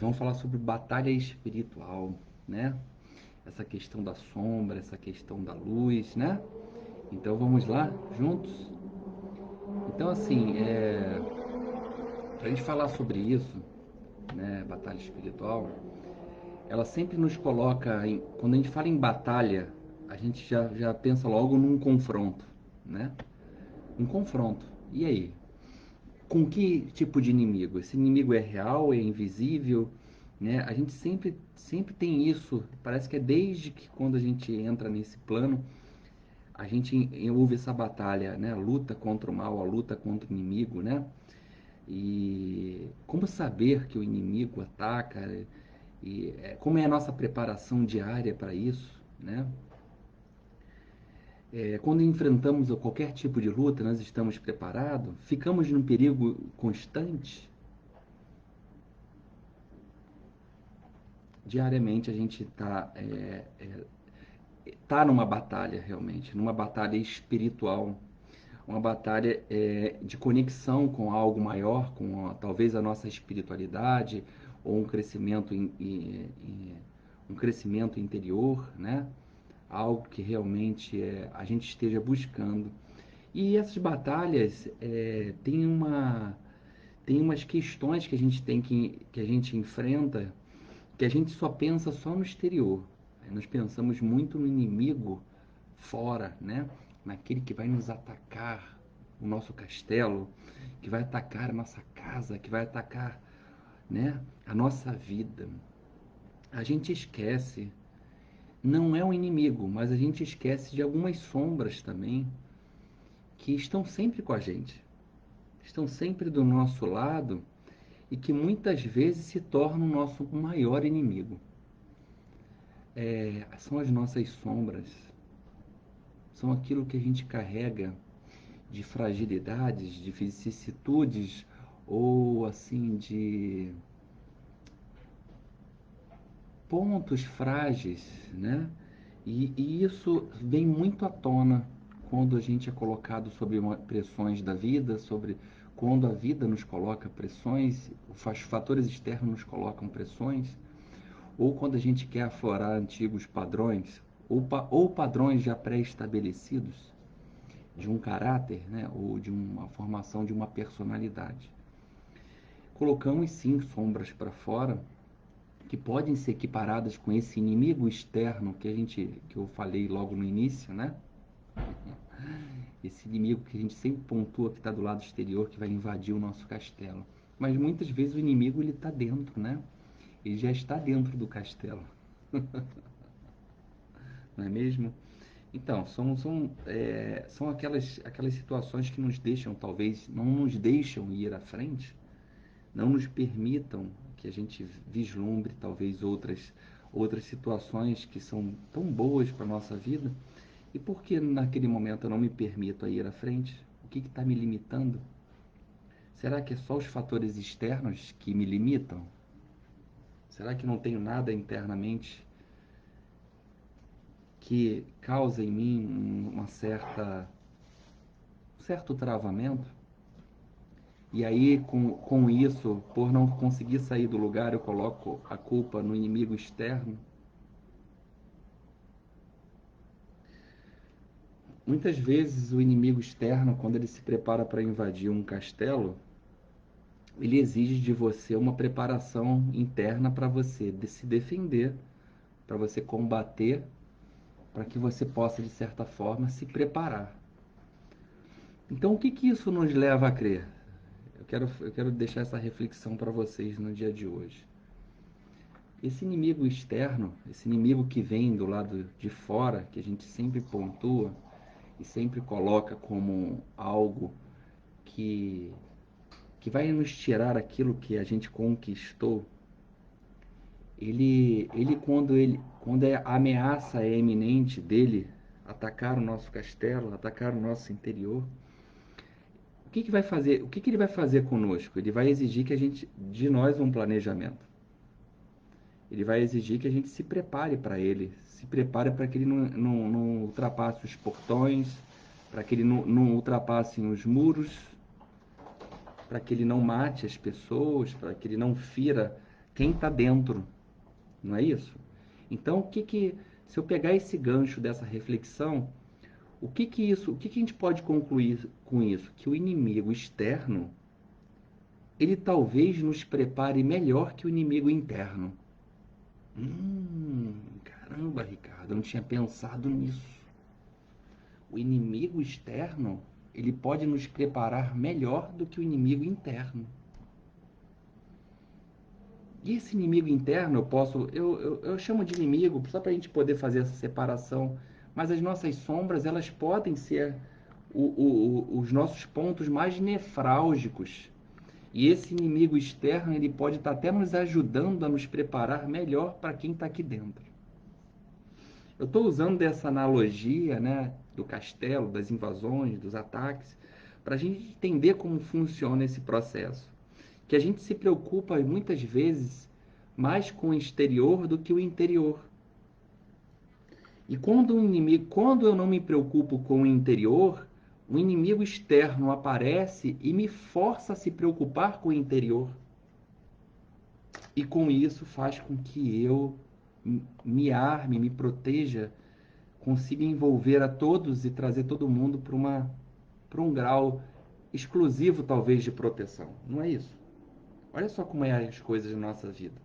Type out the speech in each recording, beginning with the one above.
Vamos falar sobre batalha espiritual, né? Essa questão da sombra, essa questão da luz, né? Então vamos lá, juntos? Então assim, para a gente falar sobre isso, né? Batalha espiritual, ela sempre nos coloca, quando a gente fala em batalha, a gente já pensa logo num confronto, né? Um confronto. E aí? Com que tipo de inimigo? Esse inimigo é real, é invisível, né? A gente sempre tem isso. Parece que é desde que quando a gente entra nesse plano, a gente ouve essa batalha, né? A luta contra o mal, a luta contra o inimigo, né? E como saber que o inimigo ataca e como é a nossa preparação diária para isso, né? Quando enfrentamos qualquer tipo de luta, nós estamos preparados? Ficamos num perigo constante? Diariamente a gente tá numa batalha realmente, numa batalha espiritual, uma batalha de conexão com algo maior, com talvez a nossa espiritualidade ou um crescimento interior, né? Algo que realmente a gente esteja buscando. E essas batalhas tem umas questões que a gente que a gente enfrenta que a gente só pensa só no exterior. Nós pensamos muito no inimigo fora, né? Naquele que vai nos atacar o nosso castelo, que vai atacar a nossa casa, que vai atacar, né, a nossa vida. A gente esquece, não é um inimigo, mas a gente esquece de algumas sombras também que estão sempre com a gente, estão sempre do nosso lado e que muitas vezes se tornam o nosso maior inimigo. São as nossas sombras, são aquilo que a gente carrega de fragilidades, de vicissitudes ou assim de pontos frágeis, né? E isso vem muito à tona quando a gente é colocado sobre pressões da vida, sobre quando a vida nos coloca pressões, os fatores externos nos colocam pressões, ou quando a gente quer aflorar antigos padrões, ou padrões já pré-estabelecidos de um caráter, né, ou de uma formação de uma personalidade. Colocamos sim sombras para fora que podem ser equiparadas com esse inimigo externo que eu falei logo no início, né? Esse inimigo que a gente sempre pontua que está do lado exterior, que vai invadir o nosso castelo. Mas muitas vezes o inimigo ele está dentro, né? Ele já está dentro do castelo, não é mesmo? Então, são aquelas situações que nos deixam, talvez, não nos deixam ir à frente, não nos permitam que a gente vislumbre, talvez, outras situações que são tão boas para a nossa vida. E por que naquele momento eu não me permito a ir à frente? O que está me limitando? Será que é só os fatores externos que me limitam? Será que não tenho nada internamente que causa em mim um certo travamento? E aí, com isso, por não conseguir sair do lugar, eu coloco a culpa no inimigo externo. Muitas vezes, o inimigo externo, quando ele se prepara para invadir um castelo, ele exige de você uma preparação interna para você se defender, para você combater, para que você possa, de certa forma, se preparar. Então, o que que isso nos leva a crer? Eu quero deixar essa reflexão para vocês no dia de hoje. Esse inimigo externo, esse inimigo que vem do lado de fora, que a gente sempre pontua e sempre coloca como algo que, que vai nos tirar aquilo que a gente conquistou, quando a ameaça é iminente dele atacar o nosso castelo, atacar o nosso interior, o que que vai fazer? O que que ele vai fazer conosco? Ele vai exigir de nós um planejamento. Ele vai exigir que a gente se prepare para ele, se prepare para que ele não ultrapasse os portões, para que ele não ultrapasse os muros, para que ele não mate as pessoas, para que ele não fira quem está dentro, não é isso? Então, se eu pegar esse gancho dessa reflexão, o que a gente pode concluir com isso? Que o inimigo externo, ele talvez nos prepare melhor que o inimigo interno. Caramba, Ricardo, eu não tinha pensado nisso. O inimigo externo, ele pode nos preparar melhor do que o inimigo interno. E esse inimigo interno, eu chamo de inimigo só para a gente poder fazer essa separação, mas as nossas sombras, elas podem ser os nossos pontos mais nefrálgicos. E esse inimigo externo, ele pode estar até nos ajudando a nos preparar melhor para quem está aqui dentro. Eu estou usando dessa analogia, né, do castelo, das invasões, dos ataques, para a gente entender como funciona esse processo. Que a gente se preocupa muitas vezes mais com o exterior do que o interior. E quando eu não me preocupo com o interior, o inimigo externo aparece e me força a se preocupar com o interior. E com isso faz com que eu me arme, me proteja, consiga envolver a todos e trazer todo mundo para um grau exclusivo, talvez, de proteção. Não é isso? Olha só como é as coisas na nossa vida.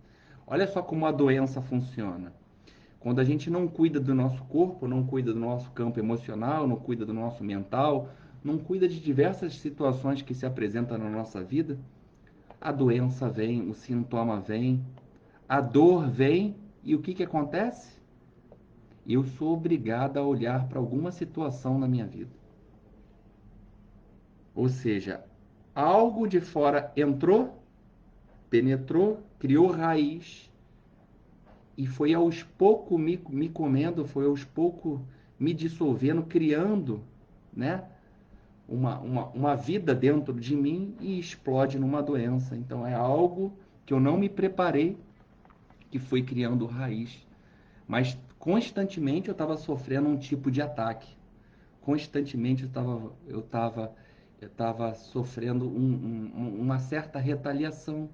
Olha só como a doença funciona. Quando a gente não cuida do nosso corpo, não cuida do nosso campo emocional, não cuida do nosso mental, não cuida de diversas situações que se apresentam na nossa vida, a doença vem, o sintoma vem, a dor vem e o que acontece? Eu sou obrigado a olhar para alguma situação na minha vida. Ou seja, algo de fora entrou, penetrou, criou raiz e foi aos poucos me comendo, foi aos poucos me dissolvendo, criando, né, uma vida dentro de mim e explode numa doença. Então é algo que eu não me preparei, que foi criando raiz. Mas constantemente eu estava sofrendo um tipo de ataque. Constantemente eu tava sofrendo uma certa retaliação.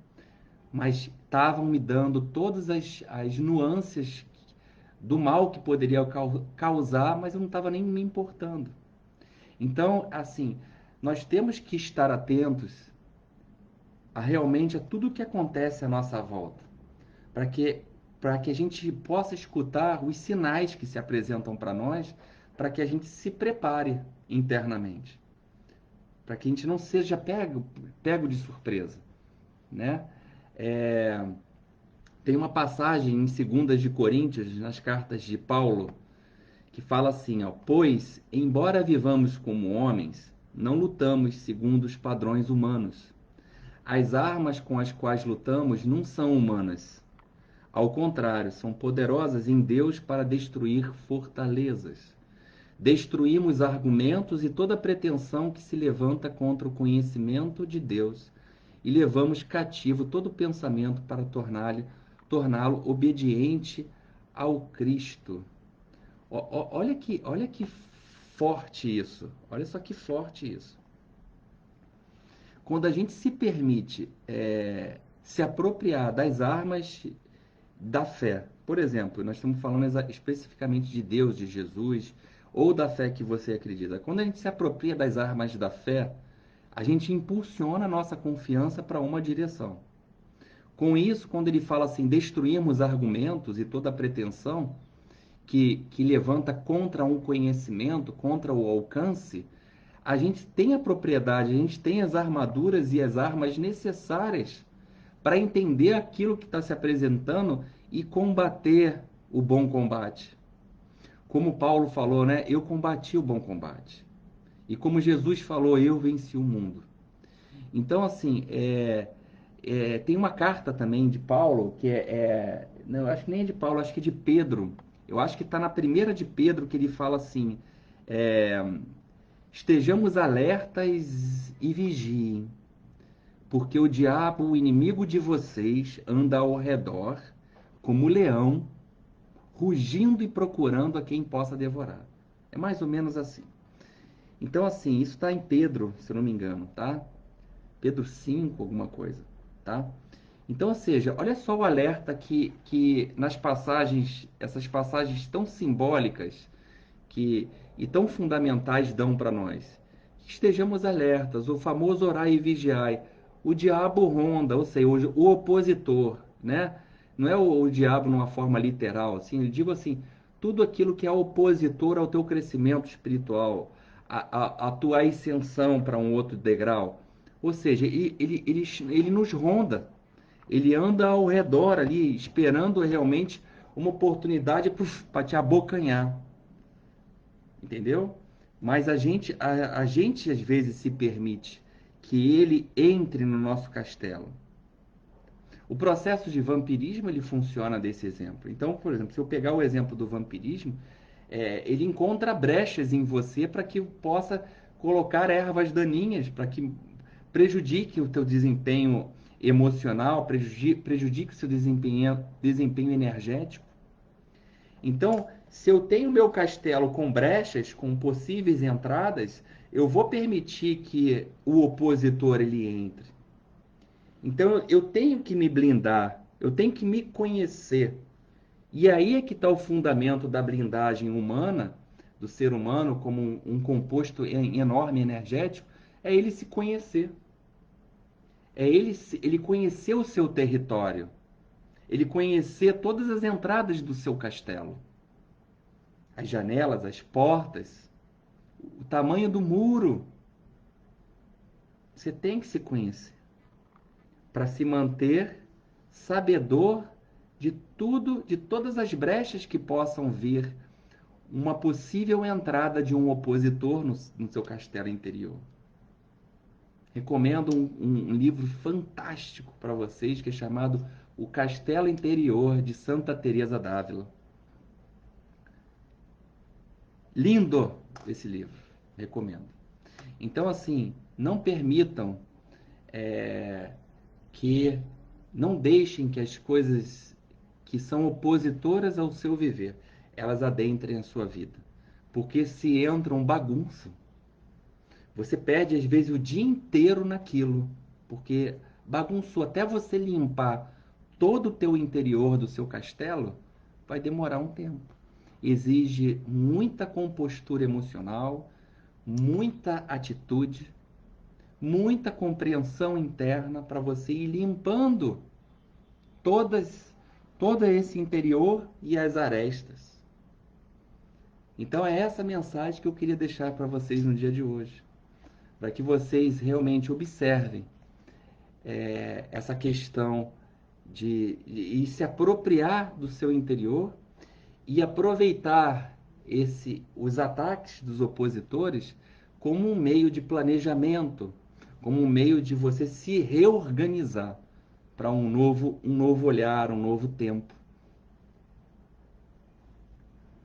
Mas estavam me dando todas as nuances do mal que poderia causar, mas eu não estava nem me importando. Então, assim, nós temos que estar atentos a realmente a tudo que acontece à nossa volta, para que a gente possa escutar os sinais que se apresentam para nós, para que a gente se prepare internamente, para que a gente não seja pego de surpresa, né? Tem uma passagem em 2 de Coríntios, nas cartas de Paulo, que fala assim, ó, pois, embora vivamos como homens, não lutamos segundo os padrões humanos. As armas com as quais lutamos não são humanas. Ao contrário, são poderosas em Deus para destruir fortalezas. Destruímos argumentos e toda pretensão que se levanta contra o conhecimento de Deus e levamos cativo todo pensamento para torná-lo obediente ao Cristo. Olha que forte isso. Olha só que forte isso. Quando a gente se permite se apropriar das armas da fé, por exemplo, nós estamos falando especificamente de Deus, de Jesus, ou da fé que você acredita. Quando a gente se apropria das armas da fé, a gente impulsiona a nossa confiança para uma direção. Com isso, quando ele fala assim, destruirmos argumentos e toda pretensão que levanta contra um conhecimento, contra o alcance, a gente tem a propriedade, a gente tem as armaduras e as armas necessárias para entender aquilo que está se apresentando e combater o bom combate. Como Paulo falou, né? Eu combati o bom combate. E como Jesus falou, eu venci o mundo. Então, assim, tem uma carta também de Paulo, não, eu acho que nem é de Paulo, acho que é de Pedro. Eu acho que está na primeira de Pedro, que ele fala assim, estejamos alertas e vigiem, porque o diabo, o inimigo de vocês, anda ao redor, como leão, rugindo e procurando a quem possa devorar. É mais ou menos assim. Então, assim, isso está em Pedro, se eu não me engano, tá? Pedro 5, alguma coisa, tá? Então, ou seja, olha só o alerta que nas passagens, essas passagens tão simbólicas que, e tão fundamentais dão para nós. Que estejamos alertas, o famoso orai e vigiai. O diabo ronda, ou seja, o opositor, né? Não é o diabo numa forma literal, assim, eu digo assim, tudo aquilo que é opositor ao teu crescimento espiritual, a tua ascensão para um outro degrau. Ou seja, ele nos ronda, ele anda ao redor ali, esperando realmente uma oportunidade para te abocanhar. Entendeu? Mas a gente às vezes se permite que ele entre no nosso castelo. O processo de vampirismo ele funciona desse exemplo. Então, por exemplo, se eu pegar o exemplo do vampirismo, ele encontra brechas em você para que possa colocar ervas daninhas, para que prejudique o teu desempenho emocional, prejudique o seu desempenho energético. Então, se eu tenho meu castelo com brechas, com possíveis entradas, eu vou permitir que o opositor ele entre. Então, eu tenho que me blindar, eu tenho que me conhecer. E aí é que está o fundamento da blindagem humana, do ser humano como um composto enorme energético, é ele se conhecer. É ele conhecer o seu território. Ele conhecer todas as entradas do seu castelo. As janelas, as portas, o tamanho do muro. Você tem que se conhecer para se manter sabedor de tudo, de todas as brechas que possam vir uma possível entrada de um opositor no seu castelo interior. Recomendo um livro fantástico para vocês que é chamado O Castelo Interior de Santa Teresa d'Ávila. Lindo esse livro, recomendo. Então, assim, não permitam que não deixem que as coisas que são opositoras ao seu viver, elas adentrem a sua vida. Porque se entram bagunça, você perde às vezes o dia inteiro naquilo, porque bagunçou até você limpar todo o teu interior do seu castelo, vai demorar um tempo. Exige muita compostura emocional, muita atitude, muita compreensão interna para você ir limpando todas todo esse interior e as arestas. Então é essa mensagem que eu queria deixar para vocês no dia de hoje, para que vocês realmente observem essa questão de se apropriar do seu interior e aproveitar os ataques dos opositores como um meio de planejamento, como um meio de você se reorganizar para um novo olhar, um novo tempo.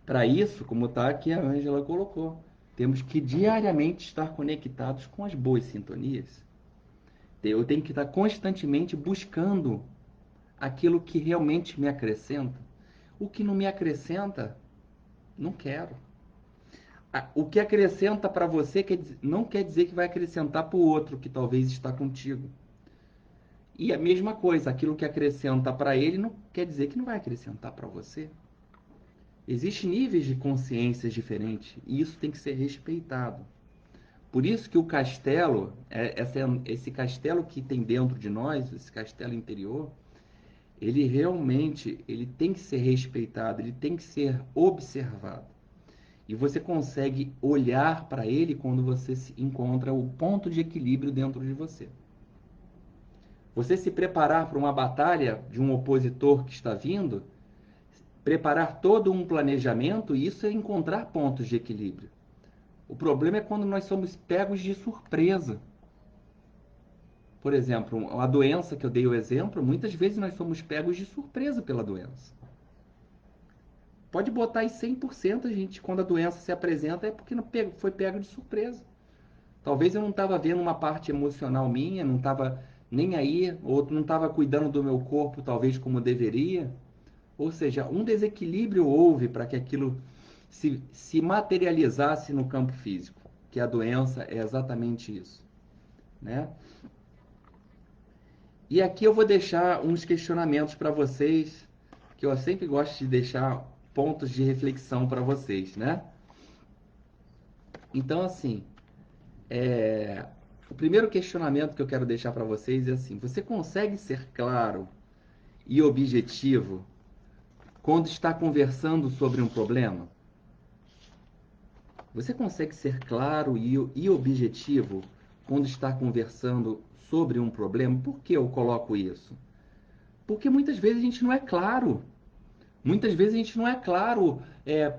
Para isso, como está aqui a Ângela colocou, temos que diariamente estar conectados com as boas sintonias. Eu tenho que estar constantemente buscando aquilo que realmente me acrescenta. O que não me acrescenta, não quero. O que acrescenta para você não quer dizer que vai acrescentar para o outro que talvez está contigo. E a mesma coisa, aquilo que acrescenta para ele não quer dizer que não vai acrescentar para você. Existem níveis de consciências diferentes e isso tem que ser respeitado. Por isso que o castelo, esse castelo que tem dentro de nós, esse castelo interior, ele realmente ele tem que ser respeitado, ele tem que ser observado. E você consegue olhar para ele quando você se encontra o ponto de equilíbrio dentro de você. Você se preparar para uma batalha de um opositor que está vindo, preparar todo um planejamento, isso é encontrar pontos de equilíbrio. O problema é quando nós somos pegos de surpresa. Por exemplo, a doença que eu dei o exemplo, muitas vezes nós somos pegos de surpresa pela doença. Pode botar aí 100%, gente, quando a doença se apresenta é porque não foi pego de surpresa. Talvez eu não estava vendo uma parte emocional minha, não estava nem aí, ou não estava cuidando do meu corpo, talvez como deveria. Ou seja, um desequilíbrio houve para que aquilo se materializasse no campo físico, que a doença é exatamente isso, né? E aqui eu vou deixar uns questionamentos para vocês, que eu sempre gosto de deixar pontos de reflexão para vocês, né? Então, assim, o primeiro questionamento que eu quero deixar para vocês é assim: você consegue ser claro e objetivo quando está conversando sobre um problema? Você consegue ser claro e objetivo quando está conversando sobre um problema? Por que eu coloco isso? Porque muitas vezes a gente não é claro. Muitas vezes a gente não é claro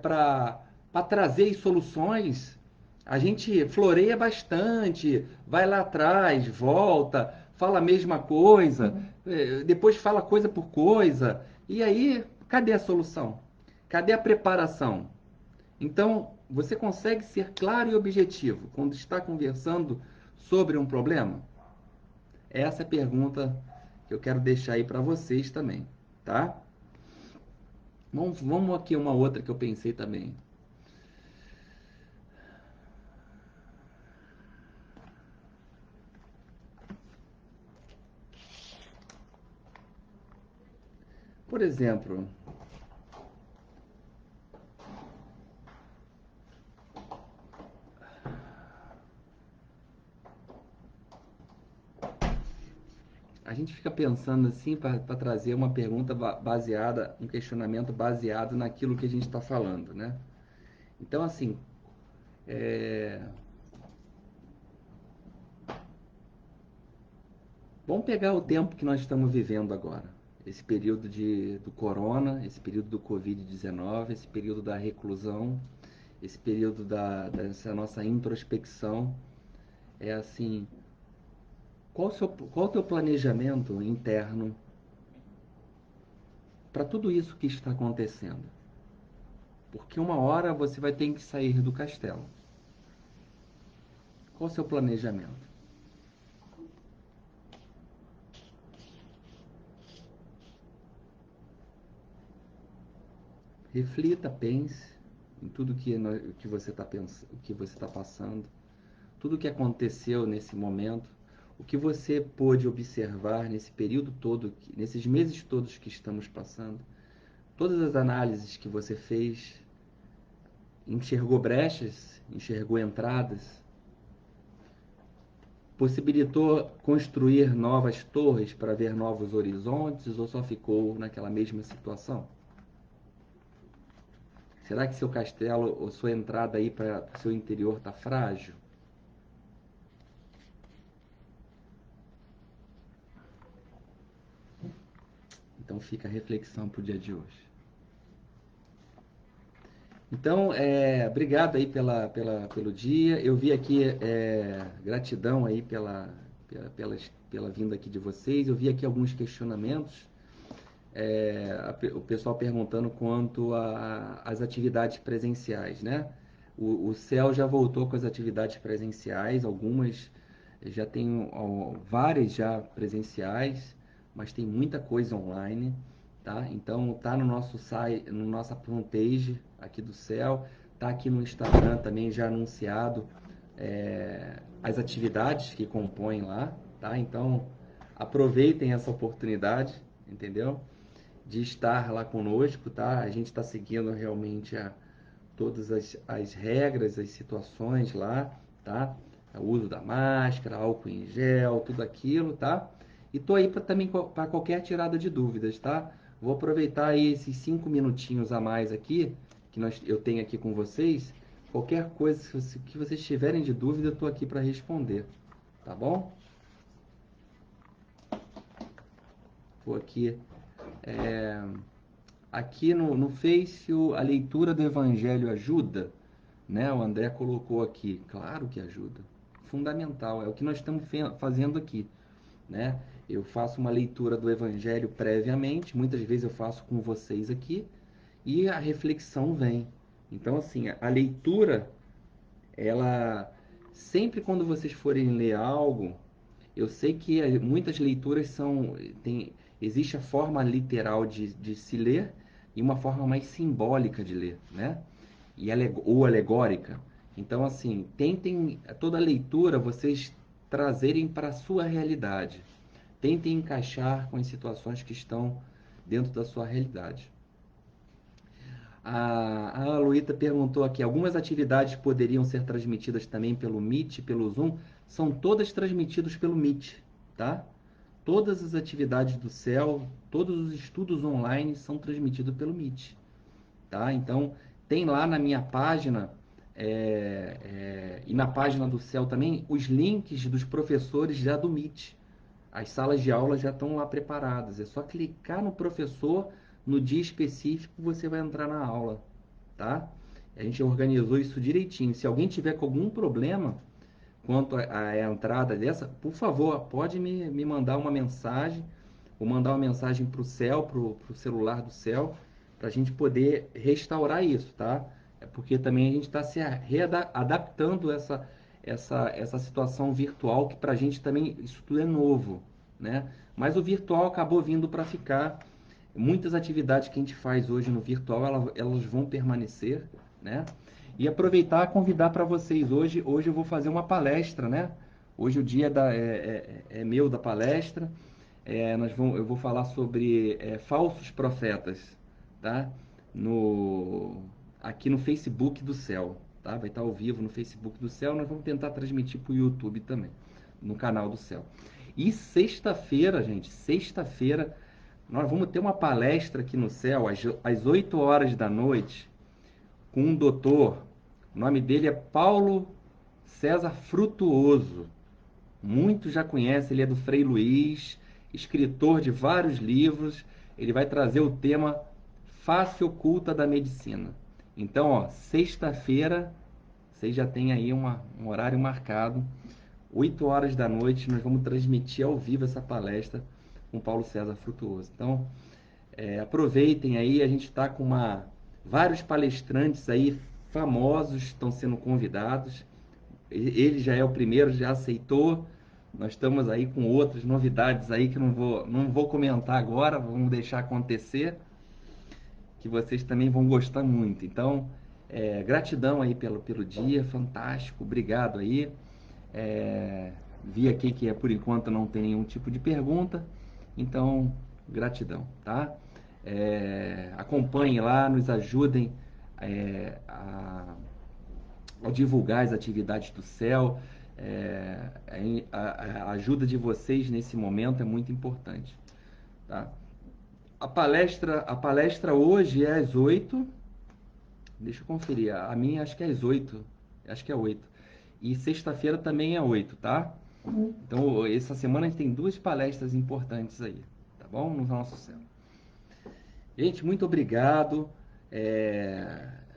para trazer soluções. A gente floreia bastante, vai lá atrás, volta, fala a mesma coisa, depois fala coisa por coisa. E aí, cadê a solução? Cadê a preparação? Então, você consegue ser claro e objetivo quando está conversando sobre um problema? Essa é a pergunta que eu quero deixar aí para vocês também, tá? Vamos aqui uma outra que eu pensei também. Por exemplo, a gente fica pensando assim para trazer uma pergunta baseada, um questionamento baseado naquilo que a gente está falando, né? Então, assim, é... vamos pegar o tempo que nós estamos vivendo agora. Esse período do corona, esse período do Covid-19, esse período da reclusão, esse período dessa nossa introspecção. É assim, qual o teu planejamento interno para tudo isso que está acontecendo? Porque uma hora você vai ter que sair do castelo. Qual o seu planejamento? Reflita, pense em tudo que você está pensando, o que você está passando, tudo que aconteceu nesse momento, o que você pôde observar nesse período todo, nesses meses todos que estamos passando, todas as análises que você fez, enxergou brechas, enxergou entradas, possibilitou construir novas torres para ver novos horizontes ou só ficou naquela mesma situação? Será que seu castelo ou sua entrada aí para o seu interior está frágil? Então fica a reflexão para o dia de hoje. Então, obrigado aí pelo dia. Eu vi aqui, gratidão aí pela vinda aqui de vocês. Eu vi aqui alguns questionamentos. O pessoal perguntando quanto às atividades presenciais, né? O CEL já voltou com as atividades presenciais, algumas já tem várias já presenciais, mas tem muita coisa online, tá? Então tá no nosso site, no nossa homepage aqui do CEL, tá aqui no Instagram também já anunciado as atividades que compõem lá, tá? Então aproveitem essa oportunidade, entendeu? De estar lá conosco, tá? A gente está seguindo realmente todas as regras, as situações lá, tá? O uso da máscara, álcool em gel, tudo aquilo, tá? E tô aí também para qualquer tirada de dúvidas, tá? Vou aproveitar aí esses 5 minutinhos a mais aqui, que eu tenho aqui com vocês. Qualquer coisa que vocês tiverem de dúvida, eu tô aqui para responder, tá bom? Vou aqui aqui no Face, a leitura do Evangelho ajuda? Né? O André colocou aqui. Claro que ajuda. Fundamental. É o que nós estamos fazendo aqui. Né? Eu faço uma leitura do Evangelho previamente. Muitas vezes eu faço com vocês aqui. E a reflexão vem. Então, assim, a leitura, ela... Sempre quando vocês forem ler algo, eu sei que muitas leituras existe a forma literal de se ler e uma forma mais simbólica de ler, né? Ou alegórica. Então, assim, tentem toda a leitura vocês trazerem para a sua realidade. tentem encaixar com as situações que estão dentro da sua realidade. A Luíta perguntou aqui, algumas atividades poderiam ser transmitidas também pelo Meet, pelo Zoom? São todas transmitidas pelo Meet, tá? Todas as atividades do céu, todos os estudos online são transmitidos pelo Meet, tá? Então, tem lá na minha página, e na página do céu também, os links dos professores já do Meet. As salas de aula já estão lá preparadas. É só clicar no professor, no dia específico, você vai entrar na aula, tá? A gente organizou isso direitinho. Se alguém tiver com algum problema quanto à entrada dessa, por favor, pode me mandar uma mensagem, ou mandar uma mensagem para o céu, para o celular do céu, para a gente poder restaurar isso, tá? É porque também a gente está se readaptando essa situação virtual, que para a gente também isso tudo é novo, né? Mas o virtual acabou vindo para ficar. Muitas atividades que a gente faz hoje no virtual, elas vão permanecer, né? E aproveitar e convidar para vocês hoje eu vou fazer uma palestra, né? Hoje o dia é meu da palestra. Eu vou falar sobre falsos profetas, tá? Aqui no Facebook do Céu, tá? Vai estar ao vivo no Facebook do Céu. Nós vamos tentar transmitir para o YouTube também, no canal do Céu. E sexta-feira, gente, sexta-feira, nós vamos ter uma palestra aqui no Céu, às 8 horas da noite, com um doutor. O nome dele é Paulo César Frutuoso. Muitos já conhecem, ele é do Frei Luiz, escritor de vários livros. Ele vai trazer o tema Face Oculta da Medicina. Então, ó, sexta-feira, vocês já têm aí um horário marcado. 8 horas da noite, nós vamos transmitir ao vivo essa palestra com Paulo César Frutuoso. Então, aproveitem aí, a gente está com vários palestrantes aí famosos, estão sendo convidados. Ele já é o primeiro, já aceitou. Nós estamos aí com outras novidades aí que não vou comentar agora, vamos deixar acontecer, que vocês também vão gostar muito. Então, gratidão aí pelo dia, fantástico, obrigado aí. Vi aqui que por enquanto não tem nenhum tipo de pergunta, então gratidão, tá? Acompanhem lá, nos ajudem ao divulgar as atividades do céu. A ajuda de vocês nesse momento é muito importante, tá? A palestra hoje é às 8. Deixa eu conferir. A minha acho que é às 8. Acho que é 8. E sexta-feira também é 8, tá? Então, essa semana a gente tem 2 palestras importantes aí, tá bom? No nosso céu. Gente, muito obrigado.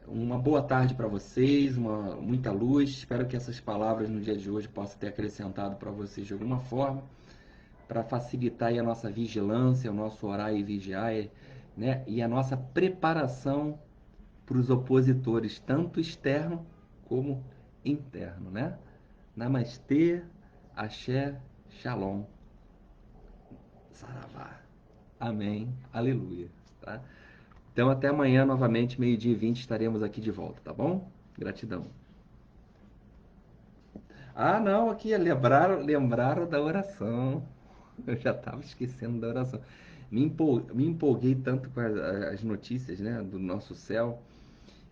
Uma boa tarde para vocês, muita luz. Espero que essas palavras no dia de hoje possam ter acrescentado para vocês de alguma forma, para facilitar aí a nossa vigilância, o nosso orar e vigiar, né? E a nossa preparação para os opositores, tanto externo como interno, né? Namastê, Axé, Shalom, Saravá. Amém, aleluia, tá? Então até amanhã novamente, 12h20, estaremos aqui de volta, tá bom? Gratidão. Ah, não, aqui lembraram da oração. Eu já estava esquecendo da oração. Me empolguei tanto com as notícias, né, do nosso céu,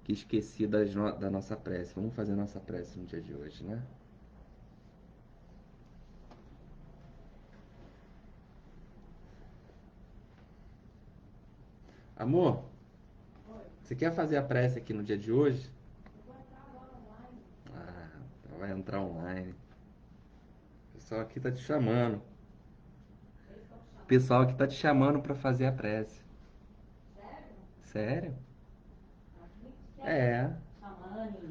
que esqueci da nossa prece. Vamos fazer a nossa prece no dia de hoje, né? Amor, você quer fazer a prece aqui no dia de hoje? Ah, vai entrar online. O pessoal aqui tá te chamando. O pessoal aqui tá te chamando para fazer a prece. Sério? É.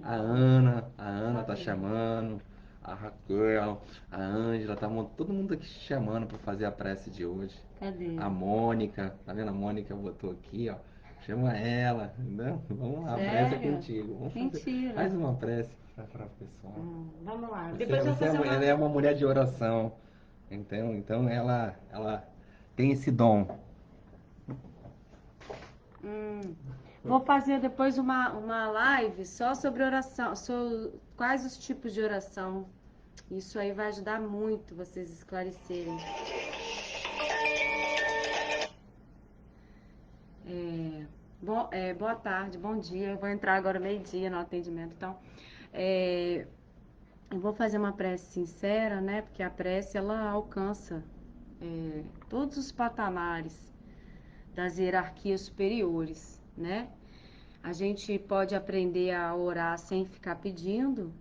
A Ana tá chamando. A Raquel, a Ângela, todo mundo aqui te chamando para fazer a prece de hoje. Cadê? A Mônica, tá vendo? A Mônica botou aqui, ó. Chama ela, entendeu? Vamos lá, a prece é Sério? contigo. Vamos Mentira. faz uma prece para o pessoal. Vamos lá. Você, Depois eu vou fazer ela é uma mulher de oração. Então ela tem esse dom. Vou fazer depois uma live só sobre oração, quais os tipos de oração. Isso aí vai ajudar muito vocês esclarecerem. Boa tarde, bom dia. Eu vou entrar agora meio-dia no atendimento. Então, eu vou fazer uma prece sincera, né? Porque a prece, ela alcança todos os patamares das hierarquias superiores, né? A gente pode aprender a orar sem ficar pedindo,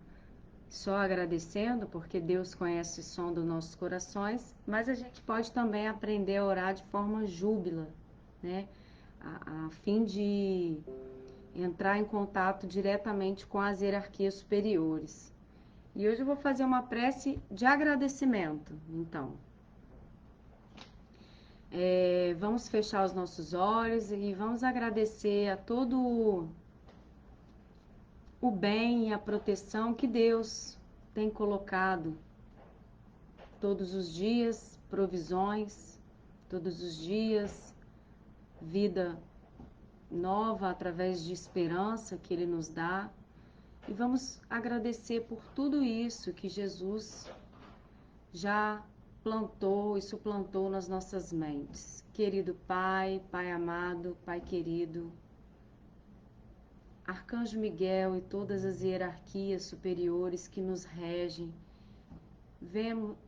só agradecendo, porque Deus conhece o som dos nossos corações, mas a gente pode também aprender a orar de forma júbila, né? A fim de entrar em contato diretamente com as hierarquias superiores. E hoje eu vou fazer uma prece de agradecimento, então. Vamos fechar os nossos olhos e vamos agradecer a todo o bem e a proteção que Deus tem colocado todos os dias, provisões, todos os dias, vida nova através de esperança que Ele nos dá. E vamos agradecer por tudo isso que Jesus já plantou e suplantou nas nossas mentes. Querido Pai, Pai amado, Pai querido, Arcanjo Miguel e todas as hierarquias superiores que nos regem,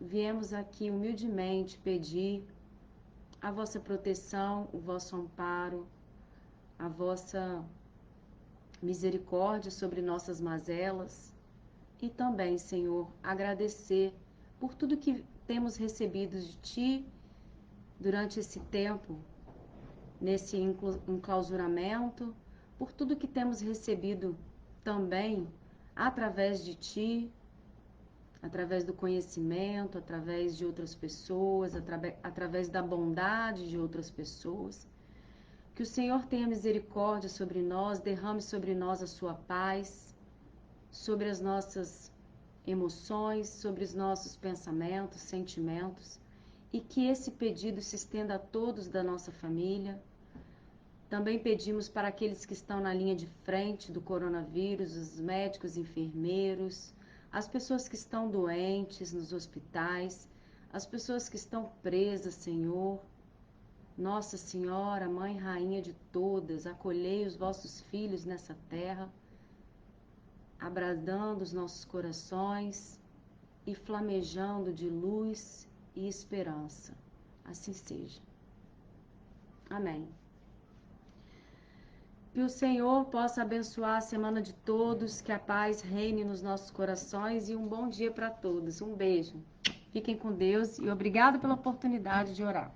viemos aqui humildemente pedir a vossa proteção, o vosso amparo, a vossa misericórdia sobre nossas mazelas e também, Senhor, agradecer por tudo que temos recebido de Ti durante esse tempo, nesse enclausuramento, por tudo que temos recebido também através de Ti, através do conhecimento, através de outras pessoas, através da bondade de outras pessoas. Que o Senhor tenha misericórdia sobre nós, derrame sobre nós a sua paz, sobre as nossas emoções, sobre os nossos pensamentos, sentimentos, e que esse pedido se estenda a todos da nossa família. Também pedimos para aqueles que estão na linha de frente do coronavírus, os médicos, enfermeiros, as pessoas que estão doentes nos hospitais, as pessoas que estão presas, Senhor. Nossa Senhora, Mãe Rainha de todas, acolhei os vossos filhos nessa terra, abradando os nossos corações e flamejando de luz e esperança. Assim seja. Amém. Que o Senhor possa abençoar a semana de todos, que a paz reine nos nossos corações e um bom dia para todos. Um beijo. Fiquem com Deus e obrigado pela oportunidade de orar.